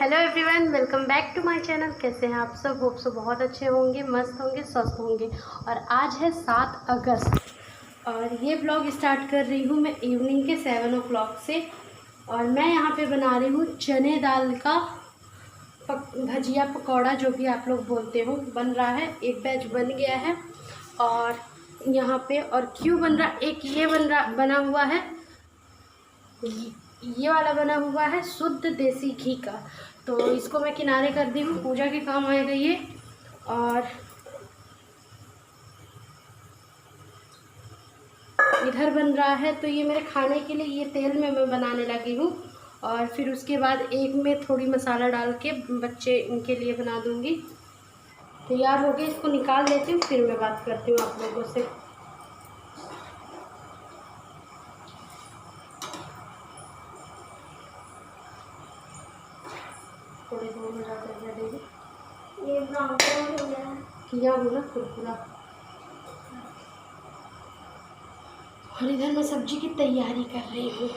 Hello everyone, welcome back to my channel. कैसे हैं आप सब? होप सो बहुत अच्छे होंगे, मस्त होंगे, स्वस्थ होंगे। और आज है 7 अगस्त और ये ब्लॉग स्टार्ट कर रही हूँ मैं इवनिंग के 7 o'clock से। और मैं यहाँ पे बना रही हूँ चने दाल का भजिया पकौड़ा, जो भी आप लोग बोलते हो। बन रहा है, एक बैच बन गया है। और यहाँ पे और क्यों बन रहा, एक ये बना हुआ है, ये वाला बना हुआ है शुद्ध देसी घी का। तो इसको मैं किनारे कर दी हूँ, पूजा के काम आएगा ये। और इधर बन रहा है, तो ये मेरे खाने के लिए ये तेल में मैं बनाने लगी हूँ। और फिर उसके बाद एक में थोड़ी मसाला डाल के बच्चे इनके लिए बना दूँगी। तैयार हो गए, इसको निकाल लेती हूँ, फिर मैं बात करती हूँ आप लोगों से। थोड़े दूर में जाकर देगी, ये ब्राउन हो गया किया हो ना कुरकुरा। और इधर मैं सब्जी की तैयारी कर रही हूँ।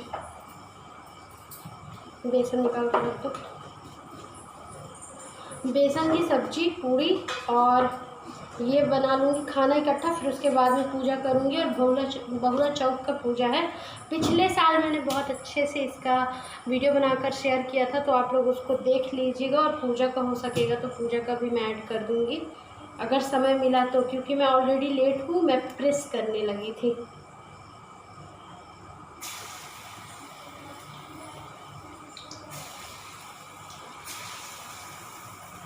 बेसन निकाल कर रख दो। बेसन की सब्जी पूड़ी और ये बना लूँगी खाना इकट्ठा, फिर उसके बाद में पूजा करूँगी। और बहुला चौक का पूजा है। पिछले साल मैंने बहुत अच्छे से इसका वीडियो बनाकर शेयर किया था, तो आप लोग उसको देख लीजिएगा। और पूजा का हो सकेगा तो पूजा का भी मैं ऐड कर दूँगी अगर समय मिला तो, क्योंकि मैं ऑलरेडी लेट हूँ, मैं प्रेस करने लगी थी।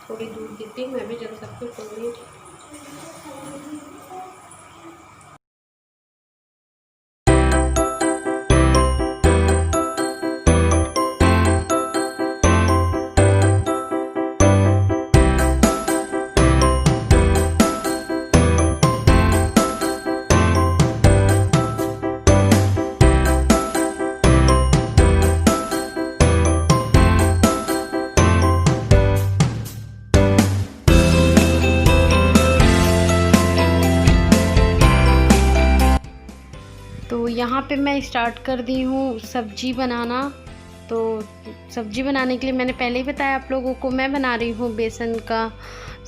थोड़ी दूर देती हूँ, मैं भी जल सकती हूँ। तो यहाँ पे मैं स्टार्ट कर दी हूँ सब्जी बनाना। तो सब्जी बनाने के लिए मैंने पहले ही बताया आप लोगों को, मैं बना रही हूँ बेसन का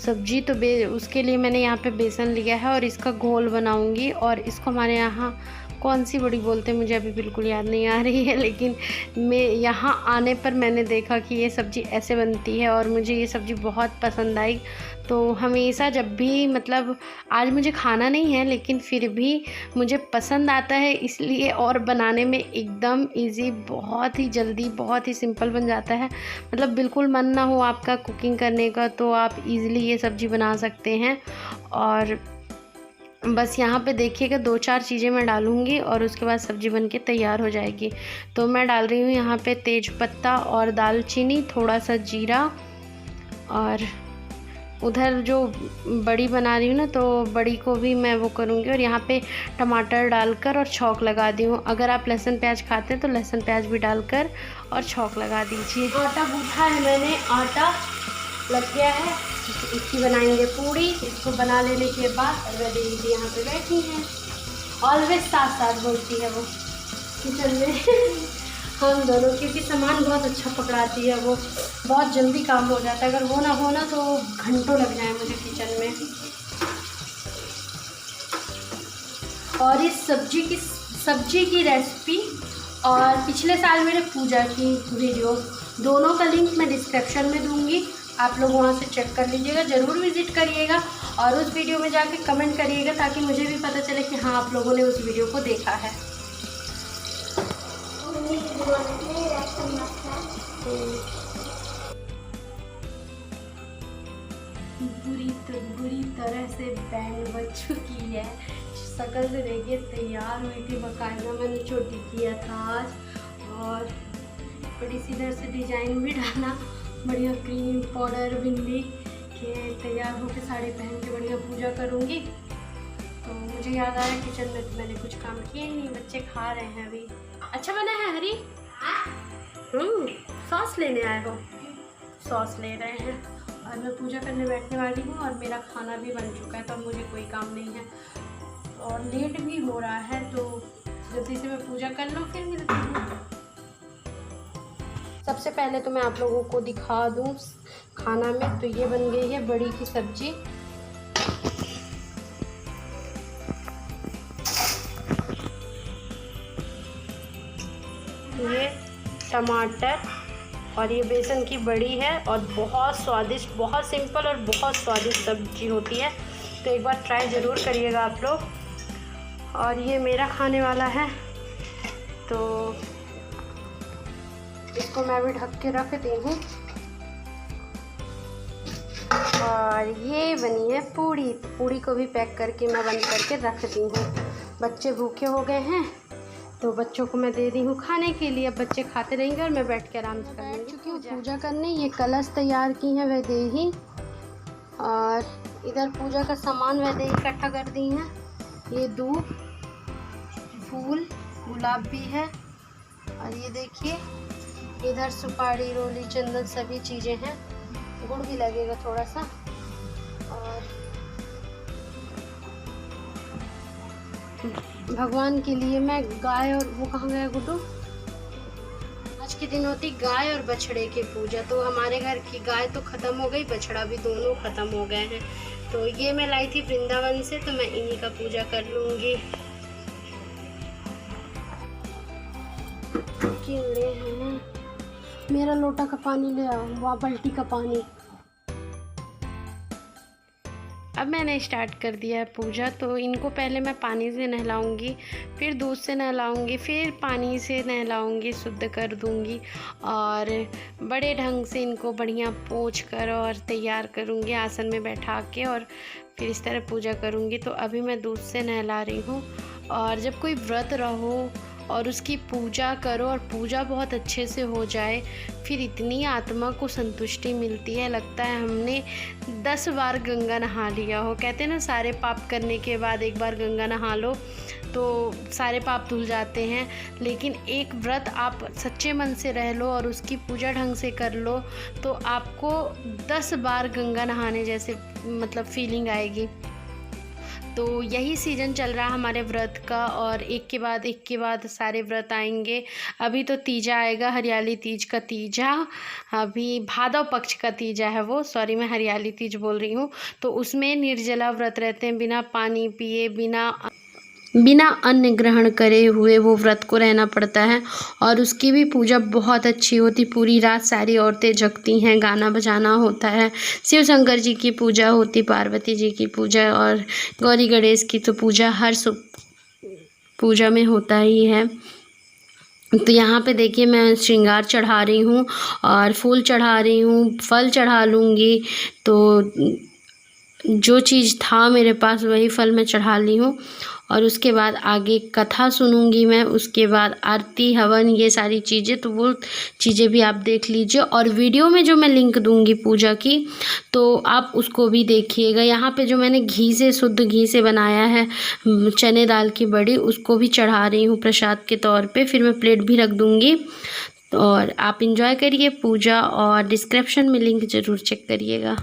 सब्जी। तो उसके लिए मैंने यहाँ पे बेसन लिया है और इसका घोल बनाऊँगी। और इसको हमारे यहाँ कौन सी बड़ी बोलते हैं मुझे अभी बिल्कुल याद नहीं आ रही है, लेकिन मैं यहाँ आने पर मैंने देखा कि ये सब्ज़ी ऐसे बनती है और मुझे ये सब्ज़ी बहुत पसंद आई। तो हमेशा जब भी, मतलब आज मुझे खाना नहीं है लेकिन फिर भी मुझे पसंद आता है इसलिए। और बनाने में एकदम इजी, बहुत ही जल्दी, बहुत ही सिंपल बन जाता है। मतलब बिल्कुल मन ना हो आपका कुकिंग करने का तो आप इजीली ये सब्ज़ी बना सकते हैं। और बस यहाँ पे देखिएगा 2-4 चीज़ें मैं डालूँगी और उसके बाद सब्ज़ी बनके तैयार हो जाएगी। तो मैं डाल रही हूँ यहाँ पे तेज पत्ता और दालचीनी, थोड़ा सा जीरा। और उधर जो बड़ी बना रही हूँ ना, तो बड़ी को भी मैं वो करूँगी। और यहाँ पे टमाटर डालकर और छौंक लगा दी हूँ। अगर आप लहसुन प्याज खाते हैं तो लहसुन प्याज भी डालकर और छौंक लगा दीजिए। आटा गूँथा है मैंने, आटा लग गया है। इसकी बनाएंगे पूड़ी। इसको बना लेने के बाद रेडी दीदी यहाँ पे बैठी हैं, ऑलवेज साथ साथ बोलती है वो किचन में हम दोनों, क्योंकि सामान बहुत अच्छा पकड़ाती है वो, बहुत जल्दी काम हो जाता है। अगर वो ना हो ना तो घंटों लग जाए मुझे किचन में। और इस सब्जी की रेसिपी और पिछले साल मेरे पूजा की वीडियो, दोनों का लिंक मैं डिस्क्रिप्शन में दूंगी, आप लोग वहाँ से चेक कर लीजिएगा। ज़रूर विज़िट करिएगा और उस वीडियो में जाके कमेंट करिएगा, ताकि मुझे भी पता चले कि हाँ आप लोगों ने उस वीडियो को देखा है। बुरी तरह से बैंड बज चुकी है। शक्ल से देखिए तैयार हुई थी, बाकायदा मैंने छोटी किया था आज। और बड़ी सी इधर से डिजाइन भी डाला, बढ़िया क्रीम पाउडर बिंदी के तैयार होकर साड़ी पहन के बढ़िया पूजा करूँगी। तो मुझे याद आया किचन में तो मैंने कुछ काम किया ही नहीं। बच्चे खा रहे हैं अभी। अच्छा बना है हरी? सॉस लेने आए हो? सॉस ले रहे हैं। और मैं पूजा करने बैठने वाली हूँ और मेरा खाना भी बन चुका है, तो अब मुझे कोई काम नहीं है। और लेट भी हो रहा है, तो जल्दी से मैं पूजा कर लूँ, फिर मिलती हूँ। सबसे पहले तो मैं आप लोगों को दिखा दूँ खाना में, तो ये बन गई है बड़ी की सब्जी। ये टमाटर और ये बेसन की बड़ी है और बहुत स्वादिष्ट, बहुत सिंपल और बहुत स्वादिष्ट सब्जी होती है। तो एक बार ट्राई ज़रूर करिएगा आप लोग। और ये मेरा खाने वाला है, तो इसको मैं भी ढक के रख दी हूँ। और ये बनी है पूड़ी, पूड़ी को भी पैक करके मैं बंद करके रख दी हूँ। बच्चे भूखे हो गए हैं तो बच्चों को मैं दे दी हूँ खाने के लिए। अब बच्चे खाते रहेंगे और मैं बैठ के आराम से बैठ चुकी हूँ पूजा करने। ये कलश तैयार की है वैदेही, और इधर पूजा का सामान वैदेही इकट्ठा कर दी हैं। ये दूध, फूल, गुलाब भी है, और ये देखिए इधर सुपारी, रोली, चंदन सभी चीज़ें हैं। गुड़ भी लगेगा थोड़ा सा। और भगवान के लिए मैं गाय, और वो कहाँ गया गुड्डू, आज के दिन होती गाय और बछड़े की पूजा। तो हमारे घर की गाय तो ख़त्म हो गई, बछड़ा भी दोनों ख़त्म हो गए हैं। तो ये मैं लाई थी वृंदावन से, तो मैं इन्हीं का पूजा कर लूँगी। कीड़े हैं, मेरा लोटा का पानी ले आओ, वहाँ बाल्टी का पानी। अब मैंने स्टार्ट कर दिया है पूजा। तो इनको पहले मैं पानी से नहलाऊंगी, फिर दूध से नहलाऊंगी, फिर पानी से नहलाऊंगी, शुद्ध कर दूंगी, और बड़े ढंग से इनको बढ़िया पोंछ कर और तैयार करूंगी आसन में बैठा के, और फिर इस तरह पूजा करूंगी। तो अभी मैं दूध से नहला रही हूँ। और जब कोई व्रत रहो और उसकी पूजा करो और पूजा बहुत अच्छे से हो जाए, फिर इतनी आत्मा को संतुष्टि मिलती है, लगता है हमने 10 बार गंगा नहा लिया हो। कहते हैं ना, सारे पाप करने के बाद एक बार गंगा नहा लो तो सारे पाप धुल जाते हैं। लेकिन एक व्रत आप सच्चे मन से रह लो और उसकी पूजा ढंग से कर लो, तो आपको 10 बार गंगा नहाने जैसे मतलब फीलिंग आएगी। तो यही सीज़न चल रहा हमारे व्रत का, और एक के बाद सारे व्रत आएंगे। अभी तो तीजा आएगा, हरियाली तीज का तीजा, अभी भादव पक्ष का तीजा है वो, सॉरी मैं हरियाली तीज बोल रही हूँ। तो उसमें निर्जला व्रत रहते हैं, बिना पानी पिए, बिना अन्न ग्रहण करे हुए वो व्रत को रहना पड़ता है। और उसकी भी पूजा बहुत अच्छी होती, पूरी रात सारी औरतें जगती हैं, गाना बजाना होता है, शिव शंकर जी की पूजा होती, पार्वती जी की पूजा, और गौरी गणेश की तो पूजा हर पूजा में होता ही है। तो यहाँ पे देखिए मैं श्रृंगार चढ़ा रही हूँ और फूल चढ़ा रही हूँ, फल चढ़ा लूँगी। तो जो चीज़ था मेरे पास वही फल मैं चढ़ा ली हूँ, और उसके बाद आगे कथा सुनूंगी मैं, उसके बाद आरती, हवन, ये सारी चीज़ें। तो वो चीज़ें भी आप देख लीजिए, और वीडियो में जो मैं लिंक दूंगी पूजा की, तो आप उसको भी देखिएगा। यहाँ पे जो मैंने घी से, शुद्ध घी से बनाया है चने दाल की बड़ी, उसको भी चढ़ा रही हूँ प्रसाद के तौर पे। फिर मैं प्लेट भी रख दूँगी, और आप इंजॉय करिए पूजा, और डिस्क्रिप्शन में लिंक ज़रूर चेक करिएगा।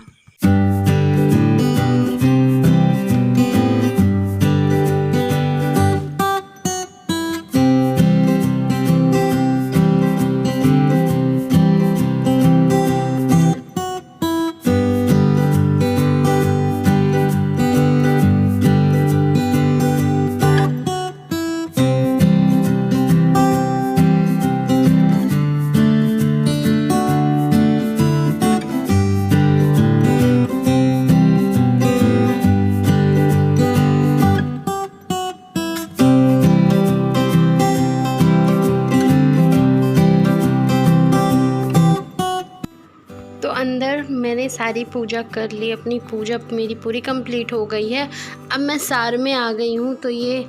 अंदर मैंने सारी पूजा कर ली, अपनी पूजा मेरी पूरी कंप्लीट हो गई है। अब मैं सार में आ गई हूँ। तो ये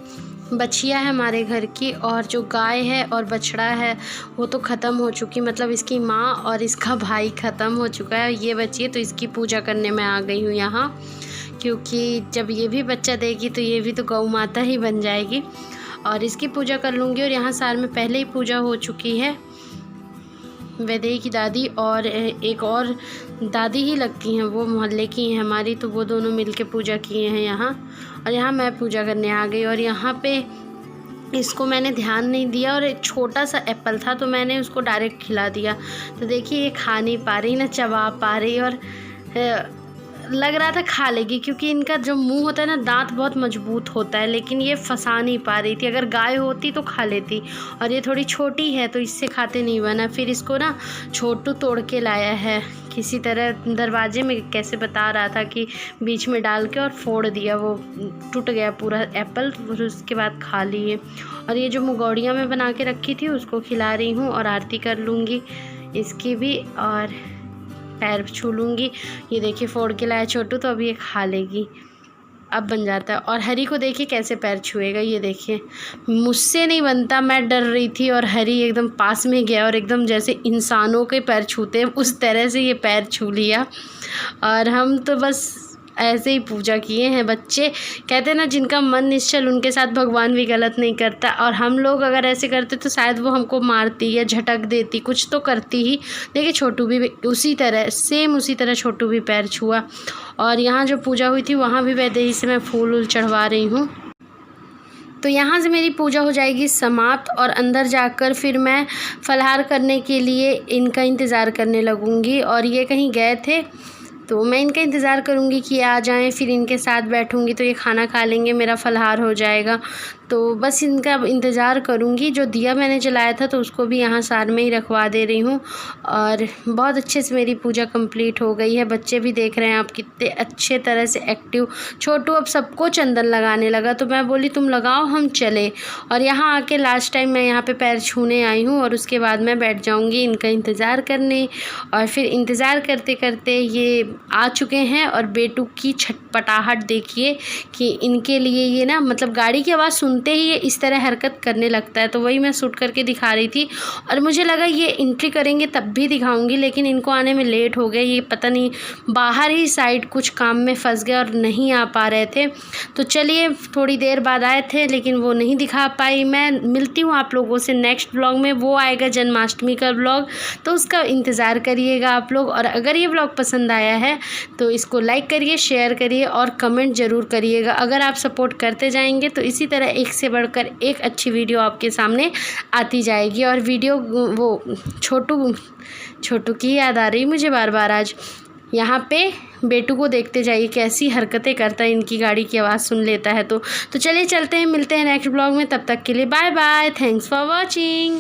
बछिया है हमारे घर की, और जो गाय है और बछड़ा है वो तो ख़त्म हो चुकी, मतलब इसकी माँ और इसका भाई ख़त्म हो चुका है। ये बची है, तो इसकी पूजा करने में आ गई हूँ यहाँ, क्योंकि जब ये भी बच्चा देगी तो ये भी तो गौ माता ही बन जाएगी, और इसकी पूजा कर लूँगी। और यहाँ साल में पहले ही पूजा हो चुकी है, वैदेही की दादी और एक और दादी ही लगती हैं, वो मोहल्ले की हैं हमारी, तो वो दोनों मिलके पूजा किए हैं यहाँ। और यहाँ मैं पूजा करने आ गई। और यहाँ पे इसको मैंने ध्यान नहीं दिया और एक छोटा सा एप्पल था तो मैंने उसको डायरेक्ट खिला दिया। तो देखिए ये खा नहीं पा रही, ना चबा पा रही, और लग रहा था खा लेगी क्योंकि इनका जो मुंह होता है ना, दांत बहुत मजबूत होता है, लेकिन ये फंसा नहीं पा रही थी। अगर गाय होती तो खा लेती, और ये थोड़ी छोटी है तो इससे खाते नहीं बना। फिर इसको ना छोटू तोड़ के लाया है किसी तरह, दरवाजे में कैसे बता रहा था कि बीच में डाल के और फोड़ दिया, वो टूट गया पूरा एप्पल। फिर उसके बाद खा लिए। और ये जो मुगौड़ियाँ मैं बना के रखी थी उसको खिला रही हूँ, और आरती कर लूँगी इसकी भी, और पैर छू लूँगी। ये देखिए फोड़ के लाया छोटू, तो अभी ये खा लेगी, अब बन जाता है। और हरी को देखिए कैसे पैर छुएगा, ये देखिए मुझसे नहीं बनता, मैं डर रही थी और हरी एकदम पास में गया और एकदम जैसे इंसानों के पैर छूते हैं उस तरह से ये पैर छू लिया। और हम तो बस ऐसे ही पूजा किए हैं। बच्चे कहते हैं ना, जिनका मन निश्चल उनके साथ भगवान भी गलत नहीं करता, और हम लोग अगर ऐसे करते तो शायद वो हमको मारती या झटक देती, कुछ तो करती ही। देखिए छोटू भी उसी तरह, सेम उसी तरह छोटू भी पैर छुआ। और यहाँ जो पूजा हुई थी वहाँ भी वैसे ही से मैं फूल चढ़वा रही हूँ। तो यहाँ से मेरी पूजा हो जाएगी समाप्त, और अंदर जाकर फिर मैं फलाहार करने के लिए इनका इंतज़ार करने लगूँगी। और ये कहीं गए थे तो मैं इनका इंतज़ार करूँगी कि आ जाएं, फिर इनके साथ बैठूँगी तो ये खाना खा लेंगे, मेरा फलाहार हो जाएगा। तो बस इनका इंतज़ार करूँगी। जो दिया मैंने जलाया था तो उसको भी यहाँ सार में ही रखवा दे रही हूँ। और बहुत अच्छे से मेरी पूजा कंप्लीट हो गई है। बच्चे भी देख रहे हैं आप कितने अच्छे तरह से एक्टिव। छोटू अब सबको चंदन लगाने लगा, तो मैं बोली तुम लगाओ हम चले। और यहाँ आके लास्ट टाइम मैं यहाँ पे पैर छूने आई हूँ, और उसके बाद मैं बैठ जाऊँगी इनका इंतज़ार करने। और फिर इंतज़ार करते करते ये आ चुके हैं। और बेटू की छटपटाहट देखिए कि इनके लिए ये ना, मतलब गाड़ी की आवाज़ सुनते ही ये इस तरह हरकत करने लगता है। तो वही मैं शूट करके दिखा रही थी, और मुझे लगा ये एंट्री करेंगे तब भी दिखाऊंगी, लेकिन इनको आने में लेट हो गया। ये पता नहीं बाहर ही साइड कुछ काम में फंस गए और नहीं आ पा रहे थे। तो चलिए थोड़ी देर बाद आए थे, लेकिन वो नहीं दिखा पाई। मैं मिलती हूँ आप लोगों से नेक्स्ट व्लॉग में, वो आएगा जन्माष्टमी का व्लॉग, तो उसका इंतज़ार करिएगा आप लोग। और अगर ये व्लॉग पसंद आया है तो इसको लाइक करिए, शेयर करिए और कमेंट ज़रूर करिएगा। अगर आप सपोर्ट करते जाएंगे तो इसी तरह एक से बढ़कर एक अच्छी वीडियो आपके सामने आती जाएगी। और वीडियो वो छोटू की याद आ रही मुझे बार बार आज। यहाँ पे बेटू को देखते जाइए कैसी हरकतें करता है, इनकी गाड़ी की आवाज़ सुन लेता है। तो चलिए चलते हैं, मिलते हैं नेक्स्ट ब्लॉग में। तब तक के लिए bye bye, thanks for watching.